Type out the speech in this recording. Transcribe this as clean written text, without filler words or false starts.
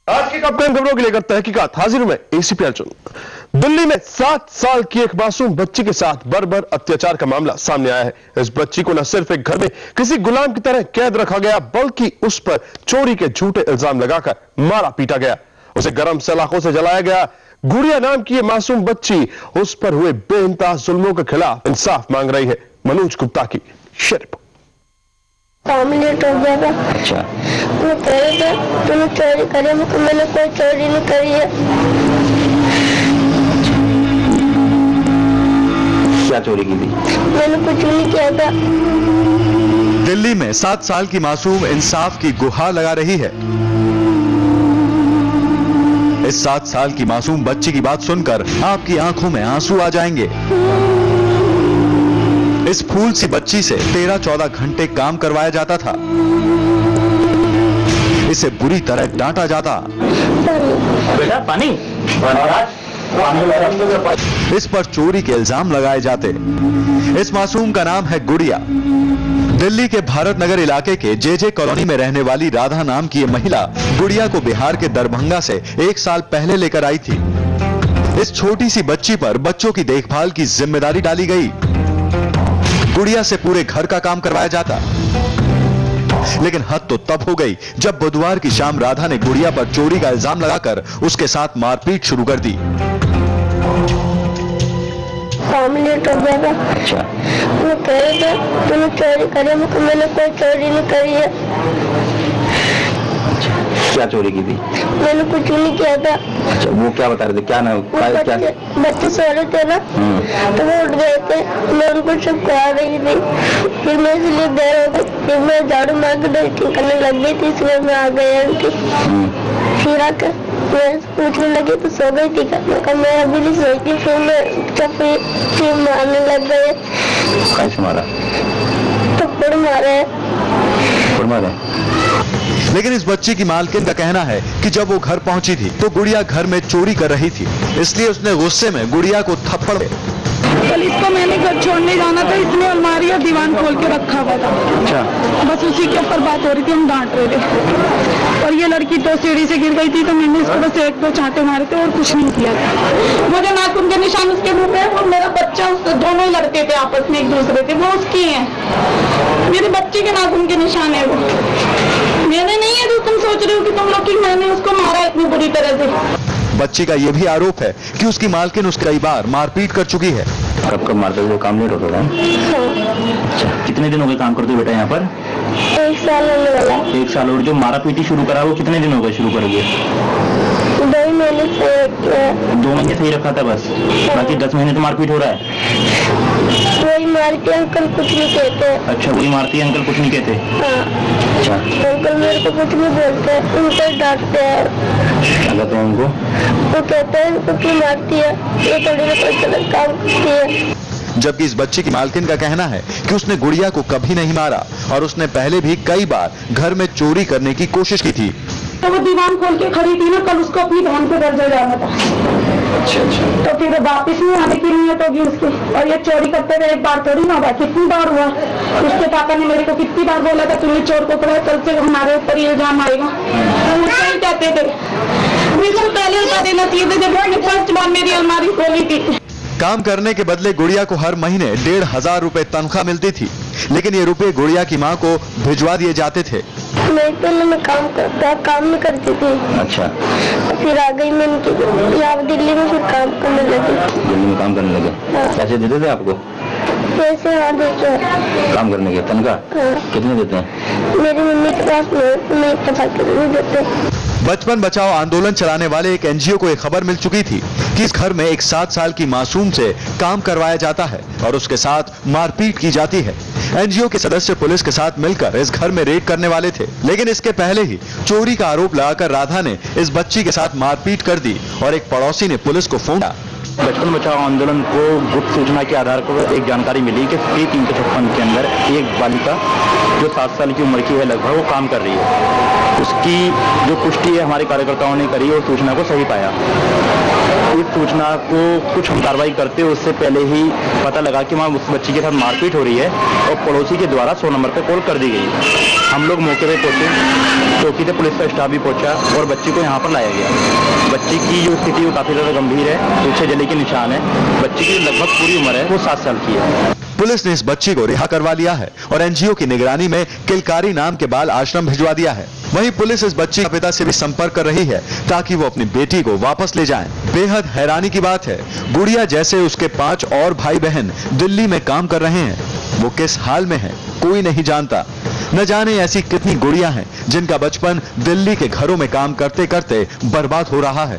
आज की टॉप 10 खबरों के लेकर तहकीकात हाजिर में एसीपी अर्जुन। दिल्ली में 7 साल की एक मासूम बच्ची के साथ बर्बर अत्याचार का मामला सामने आया है। इस बच्ची को न सिर्फ एक घर में किसी गुलाम की तरह कैद रखा गया, बल्कि उस पर चोरी के झूठे इल्जाम लगाकर मारा पीटा गया। उसे गर्म सलाखों से जलाया गया। गुड़िया नाम की ये मासूम बच्ची उस पर हुए बेइंतहा जुल्मों के खिलाफ इंसाफ मांग रही है। मनोज गुप्ता की रिपोर्ट। लेट हो गया था। अच्छा, वो कह रहे थे तूने चोरी करी, मैंने कोई चोरी नहीं करी है। क्या चोरी की थी? मैंने कुछ नहीं किया था। दिल्ली में 7 साल की मासूम इंसाफ की गुहार लगा रही है। इस 7 साल की मासूम बच्ची की बात सुनकर आपकी आंखों में आंसू आ जाएंगे। इस फूल सी बच्ची से 13-14 घंटे काम करवाया जाता था। इसे बुरी तरह डांटा जाता। बेटा पानी। इस पर चोरी के इल्जाम लगाए जाते। इस मासूम का नाम है गुड़िया। दिल्ली के भारत नगर इलाके के जे कॉलोनी में रहने वाली राधा नाम की ये महिला गुड़िया को बिहार के दरभंगा से 1 साल पहले लेकर आई थी। इस छोटी सी बच्ची पर बच्चों की देखभाल की जिम्मेदारी डाली गई। गुड़िया से पूरे घर का काम करवाया जाता। लेकिन हद तो तब हो गई जब बुधवार की शाम राधा ने गुड़िया पर चोरी का इल्जाम लगाकर उसके साथ मारपीट शुरू कर दी। लेट हो गया था। अच्छा, वो कह रहे थे तूने चोरी करी, मैंने कोई चोरी नहीं करी है। क्या चोरी की थी? मैंने कुछ नहीं किया था। अच्छा, वो क्या बता रहे थे? क्या ना बच्चे सो रहे थे ना, तो वो उठ गए थे। मैं उनको सब कहा रही थी, फिर मैं इसलिए देर हो गई। फिर मैं झाड़ू मार के ड्रेसिंग करने लग गई थी, इसलिए मैं आ गई उनकी। फिर आकर मैं पूछने लगी तो सो गई थी। मैं अभी नहीं सोई थी। फिर मैं फिर मारने लग गए। कैसे मारा? थप्पड़ मारे। लेकिन इस बच्ची की मालकिन का कहना है कि जब वो घर पहुंची थी तो गुड़िया घर में चोरी कर रही थी, इसलिए उसने गुस्से में गुड़िया को थप्पड़। कल इसको मैंने घर छोड़ने जाना था, इसने अलमारी और दीवान खोल के रखा हुआ था। अच्छा, बस उसी के ऊपर बात हो रही थी, हम डांट रहे थे। और ये लड़की तो सीढ़ी से गिर गई थी, तो मैंने इसको बस 1-2 चांटे मारे थे और कुछ नहीं किया था। मुझे नाखून के निशान उसके मुंह पे और मेरा बच्चा, दोनों ही लड़के थे आपस में एक दूसरे थे, वो उसकी है। मेरे बच्चे के नाखून के निशान है, वो मेरे नहीं है। जो तुम सोच रहे हो कि तुम लोग कि मैंने उसको मारा इतनी बुरी तरह से। बच्ची का यह भी आरोप है कि उसकी मालकिन उसके कई बार मारपीट कर चुकी है। कब कब मारते थे? काम लेट होता था। अच्छा, कितने दिन हो गए काम करते हो बेटा यहाँ पर? 1 साल होने वाला। 1 साल। और जो मारा पीटी शुरू करा वो कितने दिन हो गए शुरू करोगे? 2 महीने से। 2 महीने से ही रखा था बस, बाकी 10 महीने तो मारपीट हो रहा है। वही मारती अंकल कुछ नहीं कहते। अच्छा, वही मारती है अंकल कुछ नहीं कहते? हाँ। अच्छा, अंकल मेरे को कुछ नहीं बोलते, उनको डांटते हैं। क्या कहते हैं उनको? वो कहते हैं इनको क्यों मारती है, ये थोड़ी ना कोई गलत काम करती है। जबकि इस बच्ची की मालकिन का कहना है कि उसने गुड़िया को कभी नहीं मारा और उसने पहले भी कई बार घर में चोरी करने की कोशिश की थी। तो वो दीवान खोल के खड़ी थी ना, कल उसको अपनी बहन को दर्जा जाना था। अच्छा अच्छा, तो फिर वापिस नहीं आने की नीयत होगी उसकी। और ये चोरी करते हुए एक बार थोड़ी ना हुआ, कितनी बार हुआ। उसके पापा ने मेरे को कितनी बार बोला था तुमने चोर को पकड़ा, कल से हमारे ऊपर ये इल्जाम आएगा। हम नहीं कहते थे, बिल्कुल पहले बता देना चाहिए था जब मैंने फर्स्ट बार मेरी अलमारी खोली थी। काम करने के बदले गुड़िया को हर महीने 1500 रुपए तनख्वाह मिलती थी, लेकिन ये रुपए गुड़िया की मां को भिजवा दिए जाते थे। मैं पहले मैं काम में करती थी। अच्छा, फिर आ गई मैं यहाँ दिल्ली में, फिर काम करने लगी। दिल्ली में काम करने लगे? हाँ। पैसे देते थे आपको? पैसे हाँ देते हैं। काम करने के तनख्वाह? हाँ। कितने देते हैं? मेरी मम्मी के पास नहीं, इतना नहीं देते। बचपन बचाओ आंदोलन चलाने वाले एक एनजीओ को एक खबर मिल चुकी थी कि इस घर में एक 7 साल की मासूम से काम करवाया जाता है और उसके साथ मारपीट की जाती है। एनजीओ के सदस्य पुलिस के साथ मिलकर इस घर में रेड करने वाले थे, लेकिन इसके पहले ही चोरी का आरोप लगाकर राधा ने इस बच्ची के साथ मारपीट कर दी और एक पड़ोसी ने पुलिस को फोन किया। बचपन बचाओ आंदोलन को गुप्त सूचना के आधार पर एक जानकारी मिली कि P 356 के अंदर एक बालिका जो 7 साल की उम्र की है लगभग, वो काम कर रही है। उसकी जो पुष्टि है हमारे कार्यकर्ताओं ने करी और सूचना को सही पाया। इस सूचना को कुछ हम कार्रवाई करते हुए उससे पहले ही पता लगा कि वहाँ उस बच्ची के साथ मारपीट हो रही है और पड़ोसी के द्वारा 100 नंबर पर कॉल कर दी गई। हम लोग मौके पे पहुंचे, चौकी से पुलिस का स्टाफ भी पहुंचा और बच्ची को यहाँ पर लाया गया। बच्ची की जो स्थिति वो काफी ज्यादा गंभीर है, पीछे जले के निशान है। बच्ची की लगभग पूरी उम्र है, वो 7 साल की है। पुलिस ने इस बच्ची को रिहा करवा लिया है और एनजीओ की निगरानी में किलकारी नाम के बाल आश्रम भिजवा दिया है। वहीं पुलिस इस बच्ची के पिता से भी संपर्क कर रही है ताकि वो अपनी बेटी को वापस ले जाएं। बेहद हैरानी की बात है, गुड़िया जैसे उसके 5 और भाई बहन दिल्ली में काम कर रहे हैं। वो किस हाल में है कोई नहीं जानता। न जाने ऐसी कितनी गुड़िया हैं जिनका बचपन दिल्ली के घरों में काम करते करते बर्बाद हो रहा है।